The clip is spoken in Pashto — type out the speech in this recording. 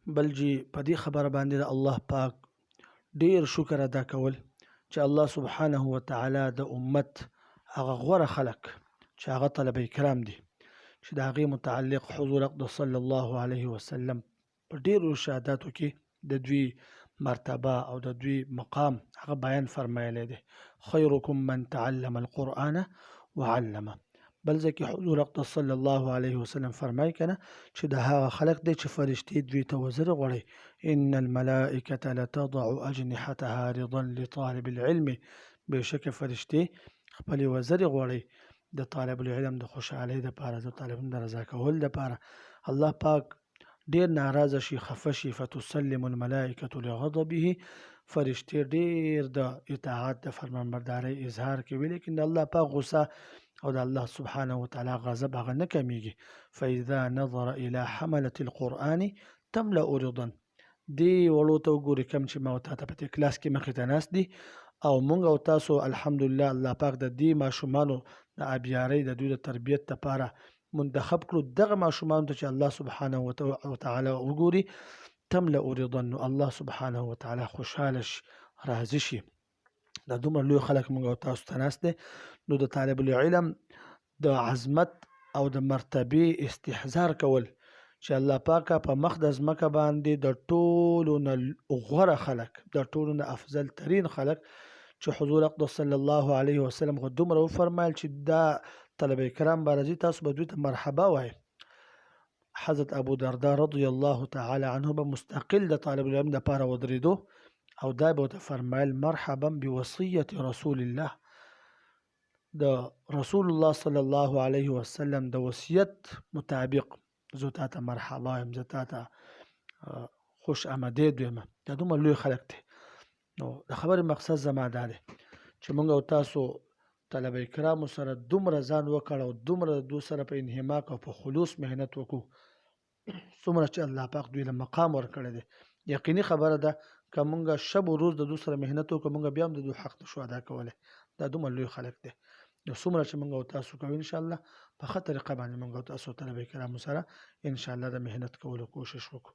بل جی په دې خبره باندې د الله پاک ډیر شکر ادا کول چې الله سبحانه وتعالی د امت هغه غوره خلق چې هغه طلبه کرام دي چې د هغې متعلق حضور اقدس صلی الله علیه وسلم په ډیرو ارشاداتو کې د دوی مرتبه او د دوی مقام هغه بیان فرمایلی دی. خیرکم من تعلم القرآن وعلمه. بل ځکه حضور اقدس صلی الله علیه وسلم فرمای کنه چې د هغه خلق دی چې فرشتي دوی ته وزر غواړي. ان الملائکه لتضع اجنحتها رضا لطالب العلم. بشک فرشتي خپل وزر غواړي د طالب العلم د خوشحالۍ لپاره، د طالب د رضا کول لپاره. الله پاک ډیر ناراضه شي، خفه شي. فتسلم الملائکه لغضبه. فرشتي ډیر د اطاعت د فرمانبردارۍ اظهار کوي، لیکن د الله پاک غصه او د الله سبحانه وتعالی غضب هغه نه کمیږي. فاذا نظر الى حمله القرآن تملا رضا. دی وړو ته وګوري کوم چې ما او تا ته په کلاس کې مخې ته ناست دي او مونږ او تاسو الحمدلله الله پاک د دې ماشومانو د ابیارۍ د دوی د تربیت لپاره منتخب کړو. دغه ماشومانو ته چې الله سبحانه وتعالی وګوري تملا رضا، نو الله سبحانه وتعالی خوشحاله شي، راضي شي. دا دومره لوی خلک مونږ او تاسو ته ناست دی. نو د طالب العلم د عظمت او د مرتبې استحضار کول چې الله پاکه په مخ د ځمکه باندې د ټولو نه غوره خلک، د ټولو نه افضل ترین خلک چې حضور اقدس صلی الله علیه وسلم خو دومره وفرمایل چې دا طلبه کرام به راځي، تاسو به دوی ته مرحبا وایي. حضرت ابو درداء رضی الله تعالی عنه به مستقل د طالب العلم دپاره ودرېدو او دا به ورته فرمایل مرحبا بوصیة رسول الله. د رسول الله صلی الله علیه وسلم د وصیت مطابق زه تا ته مرحبا یم، زه تا ته خوش آمدید یم. دا دومره لوی خلک دی. نو د خبرې مقصد زما دا دی چې موږ او تاسو طلبه کرامو سره دومره ځان وکړ او دومره دو سره په انهماک او په خلوص محنت وکړو څومره چې الله پاک دوی له مقام ورکړی دی. یقیني خبره ده که موږ شب و روز د دوی سره محنت وکړو موږ بیا هم د دوی حق نشو ادا کولی. دا دومره لوی خلک دی. نو څومره چې موږ او تاسو کوو انشاءالله په ښه طریقه باندې موږ او تاسو طلبه کرامو سره انشاءالله د محنت کولو کوشش وکړو.